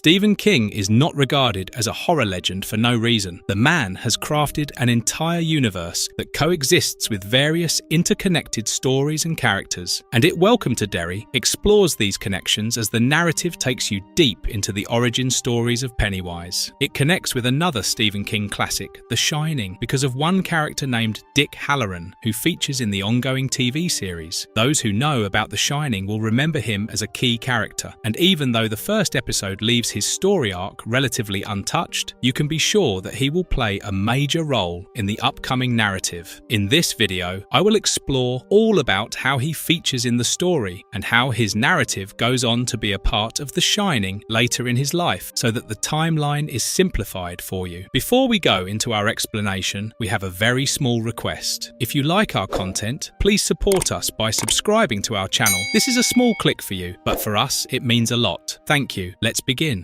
Stephen King is not regarded as a horror legend for no reason. The man has crafted an entire universe that coexists with various interconnected stories and characters, and Welcome to Derry explores these connections as the narrative takes you deep into the origin stories of Pennywise. It connects with another Stephen King classic, The Shining, because of one character named Dick Hallorann, who features in the ongoing TV series. Those who know about The Shining will remember him as a key character, and even though the first episode leaves his story arc relatively untouched, you can be sure that he will play a major role in the upcoming narrative. In this video, I will explore all about how he features in the story and how his narrative goes on to be a part of The Shining later in his life, so that the timeline is simplified for you. Before we go into our explanation, we have a very small request. If you like our content, please support us by subscribing to our channel. This is a small click for you, but for us, it means a lot. Thank you. Let's begin.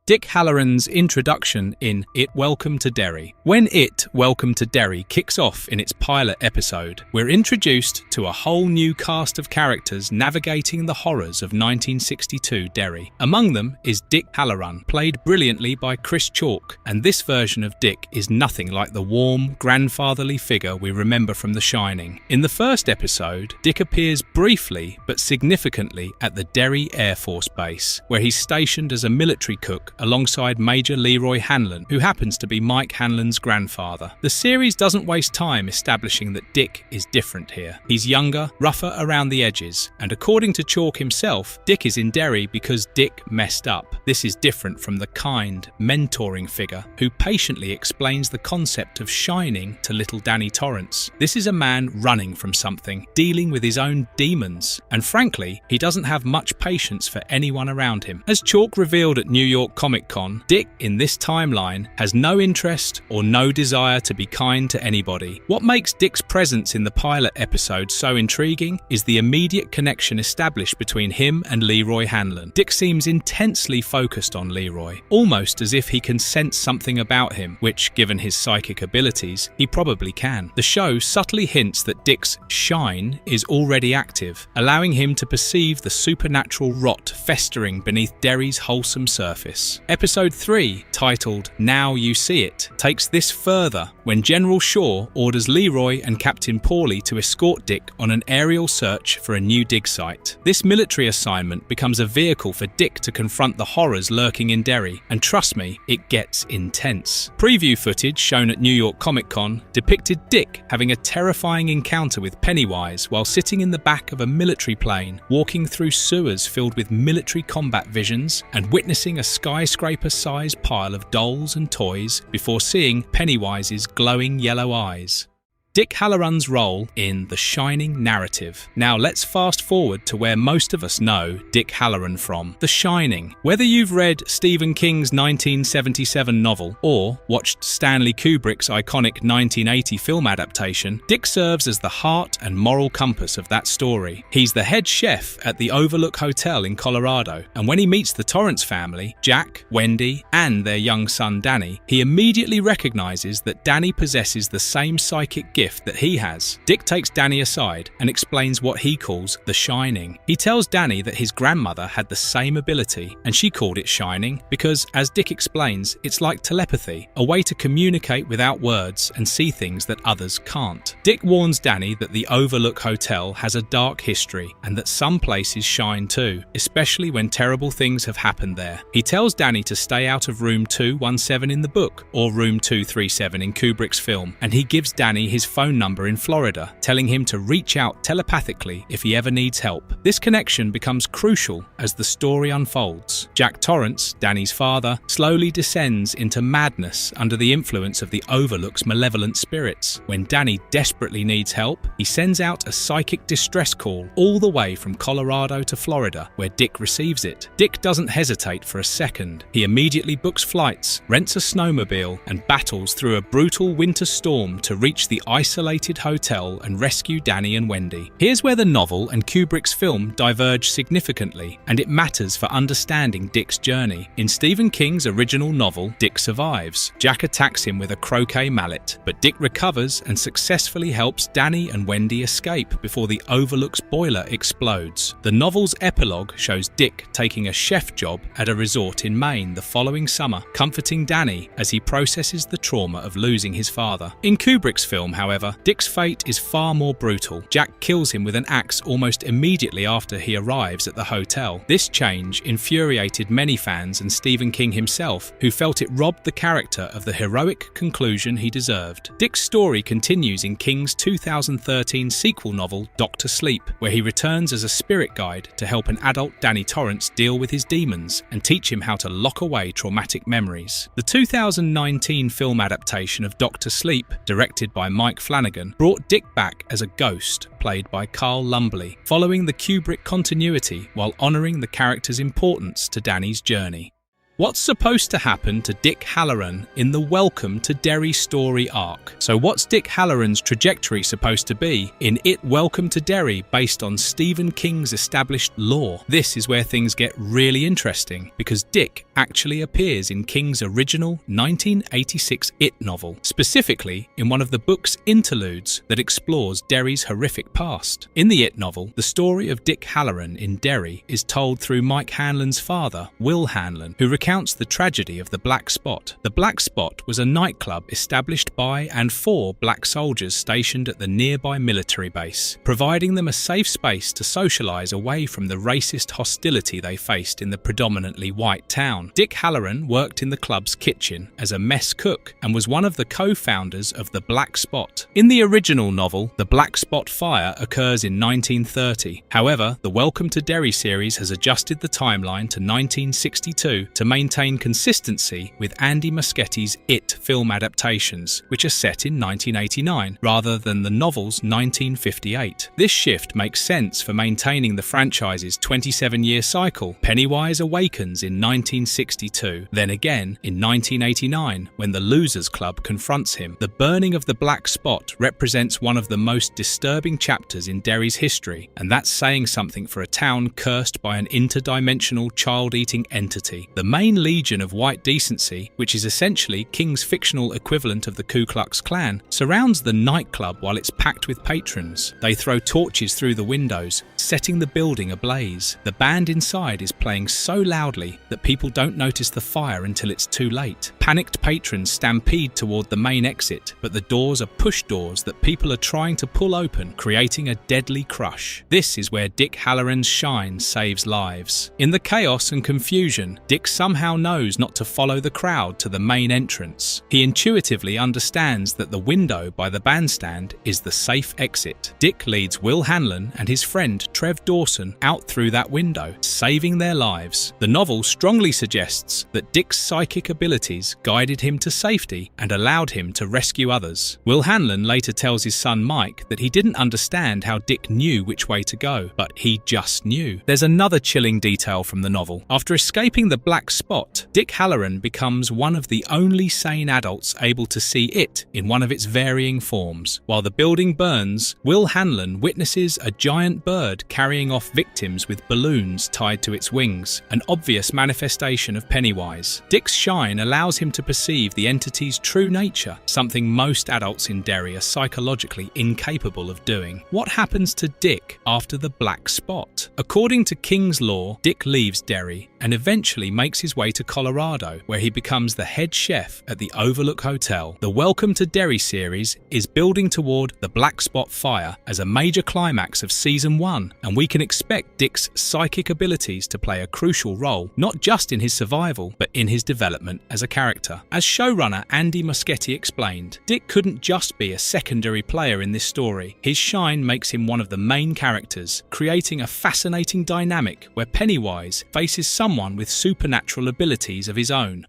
Dick Hallorann's introduction in Welcome to Derry. When Welcome to Derry kicks off in its pilot episode, we're introduced to a whole new cast of characters navigating the horrors of 1962 Derry. Among them is Dick Hallorann, played brilliantly by Chris Chalk, and this version of Dick is nothing like the warm, grandfatherly figure we remember from The Shining. In the first episode, Dick appears briefly but significantly at the Derry Air Force Base, where he's stationed as a military cook alongside Major Leroy Hanlon, who happens to be Mike Hanlon's grandfather. The series doesn't waste time establishing that Dick is different here. He's younger, rougher around the edges, and according to Chalk himself, Dick is in Derry because Dick messed up. This is different from the kind, mentoring figure who patiently explains the concept of shining to little Danny Torrance. This is a man running from something, dealing with his own demons, and frankly, he doesn't have much patience for anyone around him. As Chalk revealed at New York Comic-Con, Dick in this timeline has no interest or no desire to be kind to anybody. What makes Dick's presence in the pilot episode so intriguing is the immediate connection established between him and Leroy Hanlon. Dick seems intensely focused on Leroy, almost as if he can sense something about him, which, given his psychic abilities, he probably can. The show subtly hints that Dick's shine is already active, allowing him to perceive the supernatural rot festering beneath Derry's wholesome surface. Episode 3, titled Now You See It, takes this further when General Shaw orders Leroy and Captain Paulie to escort Dick on an aerial search for a new dig site. This military assignment becomes a vehicle for Dick to confront the horrors lurking in Derry, and trust me, it gets intense. Preview footage shown at New York Comic-Con depicted Dick having a terrifying encounter with Pennywise while sitting in the back of a military plane, walking through sewers filled with military combat visions and witnessing a skyscraper-sized pile of dolls and toys before seeing Pennywise's glowing yellow eyes. Dick Hallorann's role in The Shining narrative. Now let's fast forward to where most of us know Dick Hallorann from, The Shining. Whether you've read Stephen King's 1977 novel or watched Stanley Kubrick's iconic 1980 film adaptation, Dick serves as the heart and moral compass of that story. He's the head chef at the Overlook Hotel in Colorado, and when he meets the Torrance family, Jack, Wendy, and their young son Danny, he immediately recognizes that Danny possesses the same psychic gift that he has. Dick takes Danny aside and explains what he calls the shining. He tells Danny that his grandmother had the same ability, and she called it shining because, as Dick explains, it's like telepathy, a way to communicate without words and see things that others can't. Dick warns Danny that the Overlook Hotel has a dark history and that some places shine too, especially when terrible things have happened there. He tells Danny to stay out of room 217 in the book or room 237 in Kubrick's film, and he gives Danny his phone number in Florida, telling him to reach out telepathically if he ever needs help. This connection becomes crucial as the story unfolds. Jack Torrance, Danny's father, slowly descends into madness under the influence of the Overlook's malevolent spirits. When Danny desperately needs help, he sends out a psychic distress call all the way from Colorado to Florida, where Dick receives it. Dick doesn't hesitate for a second. He immediately books flights, rents a snowmobile, and battles through a brutal winter storm to reach the isolated hotel and rescue Danny and Wendy. Here's where the novel and Kubrick's film diverge significantly, and it matters for understanding Dick's journey. In Stephen King's original novel, Dick survives. Jack attacks him with a croquet mallet, but Dick recovers and successfully helps Danny and Wendy escape before the Overlook's boiler explodes. The novel's epilogue shows Dick taking a chef job at a resort in Maine the following summer, comforting Danny as he processes the trauma of losing his father. In Kubrick's film, however, Dick's fate is far more brutal. Jack kills him with an axe almost immediately after he arrives at the hotel. This change infuriated many fans and Stephen King himself, who felt it robbed the character of the heroic conclusion he deserved. Dick's story continues in King's 2013 sequel novel, Dr. Sleep, where he returns as a spirit guide to help an adult Danny Torrance deal with his demons and teach him how to lock away traumatic memories. The 2019 film adaptation of Dr. Sleep, directed by Mike Flanagan, brought Dick back as a ghost, played by Carl Lumbly, following the Kubrick continuity while honouring the character's importance to Danny's journey. What's supposed to happen to Dick Hallorann in the Welcome to Derry story arc? So what's Dick Hallorann's trajectory supposed to be in It Welcome to Derry based on Stephen King's established lore? This is where things get really interesting, because Dick actually appears in King's original 1986 It novel, specifically in one of the book's interludes that explores Derry's horrific past. In the It novel, the story of Dick Hallorann in Derry is told through Mike Hanlon's father, Will Hanlon, who recounts the tragedy of the Black Spot. The Black Spot was a nightclub established by and for black soldiers stationed at the nearby military base, providing them a safe space to socialise away from the racist hostility they faced in the predominantly white town. Dick Hallorann worked in the club's kitchen as a mess cook and was one of the co-founders of the Black Spot. In the original novel, the Black Spot fire occurs in 1930. However, the Welcome to Derry series has adjusted the timeline to 1962 to maintain consistency with Andy Muschietti's It film adaptations, which are set in 1989, rather than the novel's 1958. This shift makes sense for maintaining the franchise's 27-year cycle. Pennywise awakens in 1962, then again in 1989 when the Losers Club confronts him. The burning of the Black Spot represents one of the most disturbing chapters in Derry's history, and that's saying something for a town cursed by an interdimensional child-eating entity. The main legion of white decency, which is essentially King's fictional equivalent of the Ku Klux Klan, surrounds the nightclub while it's packed with patrons. They throw torches through the windows, setting the building ablaze. The band inside is playing so loudly that people don't notice the fire until it's too late. Panicked patrons stampede toward the main exit, but the doors are push doors that people are trying to pull open, creating a deadly crush. This is where Dick Hallorann's shine saves lives. In the chaos and confusion, Dick somehow knows not to follow the crowd to the main entrance. He intuitively understands that the window by the bandstand is the safe exit. Dick leads Will Hanlon and his friend Trev Dawson out through that window, saving their lives. The novel strongly suggests that Dick's psychic abilities guided him to safety and allowed him to rescue others. Will Hanlon later tells his son Mike that he didn't understand how Dick knew which way to go, but he just knew. There's another chilling detail from the novel. After escaping the Black Spot, Dick Hallorann becomes one of the only sane adults able to see it in one of its varying forms. While the building burns, Will Hanlon witnesses a giant bird carrying off victims with balloons tied to its wings, an obvious manifestation of Pennywise. Dick's shine allows him to perceive the entity's true nature, something most adults in Derry are psychologically incapable of doing. What happens to Dick after the Black Spot? According to King's lore, Dick leaves Derry and eventually makes his way to Colorado, where he becomes the head chef at the Overlook Hotel. The Welcome to Derry series is building toward the Black Spot fire as a major climax of Season 1, and we can expect Dick's psychic abilities to play a crucial role, not just in his survival, but in his development as a character. As showrunner Andy Muschietti explained, Dick couldn't just be a secondary player in this story. His shine makes him one of the main characters, creating a fascinating dynamic where Pennywise faces someone with supernatural abilities of his own.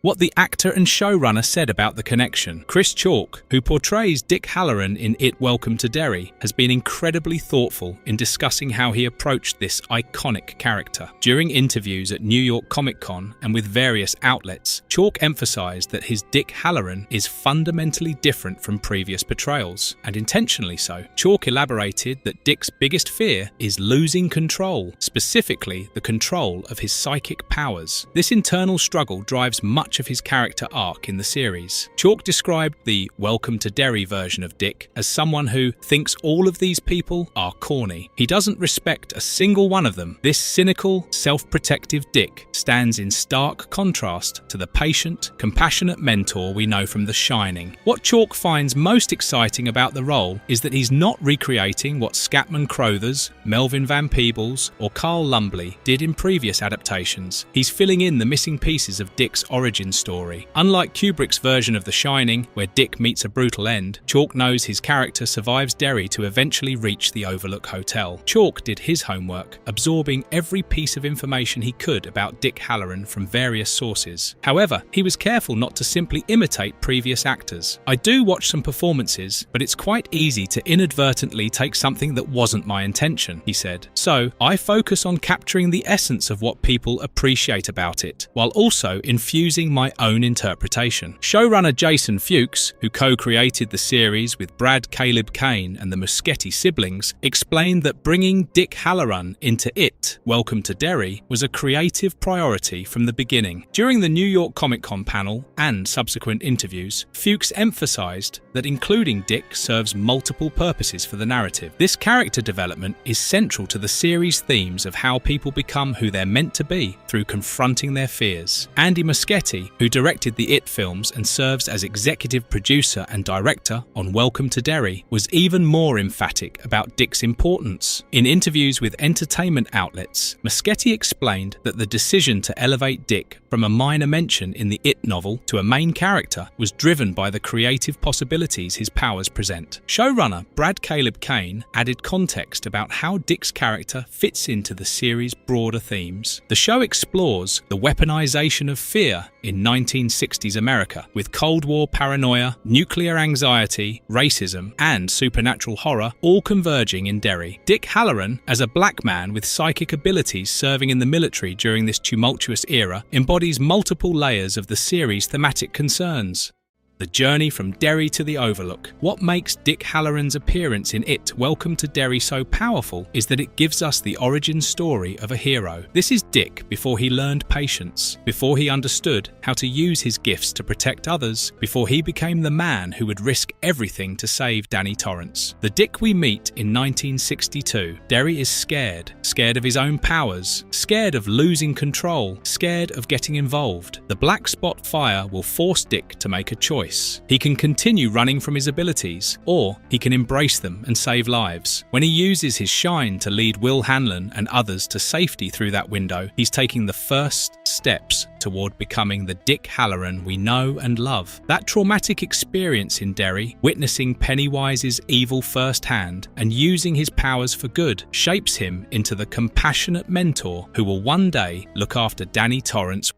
What the actor and showrunner said about the connection. Chris Chalk, who portrays Dick Hallorann in It, Welcome to Derry, has been incredibly thoughtful in discussing how he approached this iconic character. During interviews at New York Comic Con and with various outlets, Chalk emphasized that his Dick Hallorann is fundamentally different from previous portrayals, and intentionally so. Chalk elaborated that Dick's biggest fear is losing control, specifically the control of his psychic powers. This internal struggle drives much of his character arc in the series. Chalk described the Welcome to Derry version of Dick as someone who thinks all of these people are corny. He doesn't respect a single one of them. This cynical, self-protective Dick stands in stark contrast to the patient, compassionate mentor we know from The Shining. What Chalk finds most exciting about the role is that he's not recreating what Scatman Crothers, Melvin Van Peebles, or Carl Lumbly did in previous adaptations. He's filling in the missing pieces of Dick's origin story. Unlike Kubrick's version of The Shining, where Dick meets a brutal end, Chalk knows his character survives Derry to eventually reach the Overlook Hotel. Chalk did his homework, absorbing every piece of information he could about Dick Hallorann from various sources. However, he was careful not to simply imitate previous actors. "I do watch some performances, but it's quite easy to inadvertently take something that wasn't my intention," he said. "So, I focus on capturing the essence of what people appreciate about it, while also infusing my own interpretation." Showrunner Jason Fuchs, who co-created the series with Brad Caleb Kane and the Muschietti siblings, explained that bringing Dick Hallorann into It, Welcome to Derry, was a creative priority from the beginning. During the New York Comic Con panel and subsequent interviews, Fuchs emphasized that including Dick serves multiple purposes for the narrative. This character development is central to the series' themes of how people become who they're meant to be through confronting their fears. Andy Muschietti, who directed the It films and serves as executive producer and director on Welcome to Derry, was even more emphatic about Dick's importance. In interviews with entertainment outlets, Muschietti explained that the decision to elevate Dick from a minor mention in the It novel to a main character was driven by the creative possibilities his powers present. Showrunner Brad Caleb Kane added context about how Dick's character fits into the series' broader themes. The show explores the weaponization of fear in 1960s America, with Cold War paranoia, nuclear anxiety, racism, and supernatural horror all converging in Derry. Dick Hallorann, as a black man with psychic abilities serving in the military during this tumultuous era, embodies multiple layers of the series' thematic concerns. The journey from Derry to the Overlook. What makes Dick Hallorann's appearance in It, Welcome to Derry so powerful is that it gives us the origin story of a hero. This is Dick before he learned patience, before he understood how to use his gifts to protect others, before he became the man who would risk everything to save Danny Torrance. The Dick we meet in 1962. Derry is scared of his own powers, scared of losing control, scared of getting involved. The black spot fire will force Dick to make a choice. He can continue running from his abilities, or he can embrace them and save lives. When he uses his shine to lead Will Hanlon and others to safety through that window, he's taking the first steps toward becoming the Dick Hallorann we know and love. That traumatic experience in Derry, witnessing Pennywise's evil firsthand and using his powers for good, shapes him into the compassionate mentor who will one day look after Danny Torrance.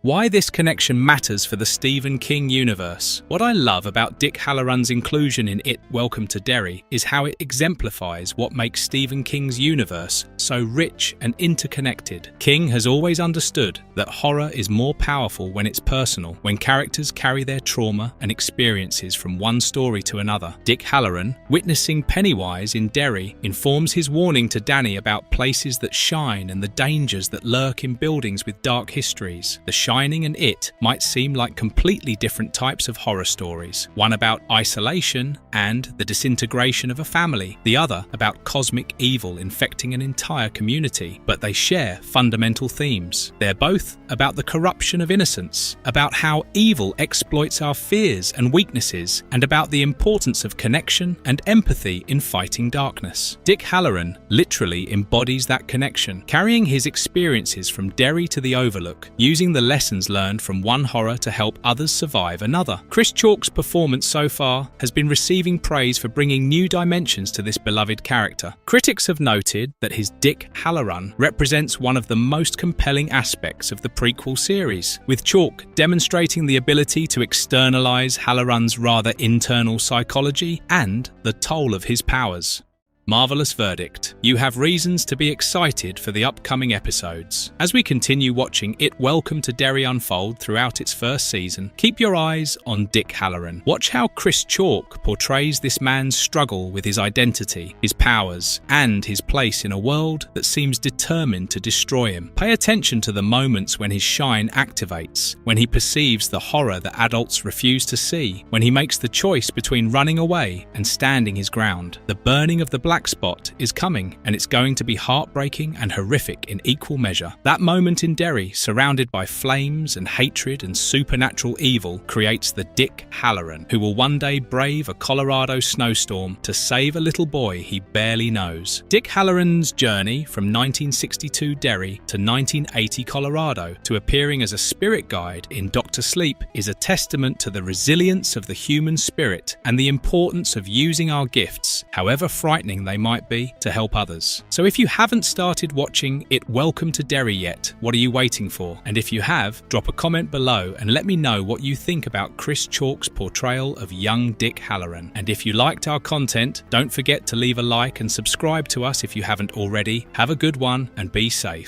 Why this connection matters for the Stephen King universe. What I love about Dick Hallorann's inclusion in It, Welcome to Derry is how it exemplifies what makes Stephen King's universe so rich and interconnected. King has always understood that horror is more powerful when it's personal, when characters carry their trauma and experiences from one story to another. Dick Hallorann, witnessing Pennywise in Derry, informs his warning to Danny about places that shine and the dangers that lurk in buildings with dark histories. The Shining and It might seem like completely different types of horror stories. One about isolation and the disintegration of a family, the other about cosmic evil infecting an entire community. But they share fundamental themes. They're both about the corruption of innocence, about how evil exploits our fears and weaknesses, and about the importance of connection and empathy in fighting darkness. Dick Hallorann literally embodies that connection, carrying his experiences from Derry to the Overlook, using the lessons learned from one horror to help others survive another. Chris Chalk's performance so far has been receiving praise for bringing new dimensions to this beloved character. Critics have noted that his Dick Hallorann represents one of the most compelling aspects of the prequel series, with Chalk demonstrating the ability to externalize Hallorann's rather internal psychology and the toll of his powers. Marvelous verdict. You have reasons to be excited for the upcoming episodes. As we continue watching It Welcome to Derry unfold throughout its first season, keep your eyes on Dick Hallorann. Watch how Chris Chalk portrays this man's struggle with his identity, his powers, and his place in a world that seems determined to destroy him. Pay attention to the moments when his shine activates, when he perceives the horror that adults refuse to see, when he makes the choice between running away and standing his ground. The burning of the black spot is coming, and it's going to be heartbreaking and horrific in equal measure. That moment in Derry, surrounded by flames and hatred and supernatural evil, creates the Dick Hallorann, who will one day brave a Colorado snowstorm to save a little boy he barely knows. Dick Hallorann's journey from 1962 Derry to 1980 Colorado to appearing as a spirit guide in Dr. Sleep is a testament to the resilience of the human spirit and the importance of using our gifts, however frightening they might be, to help others. So if you haven't started watching It Welcome to Derry yet, what are you waiting for? And if you have, drop a comment below and let me know what you think about Chris Chalk's portrayal of young Dick Hallorann. And if you liked our content, don't forget to leave a like and subscribe to us if you haven't already. Have a good one and be safe.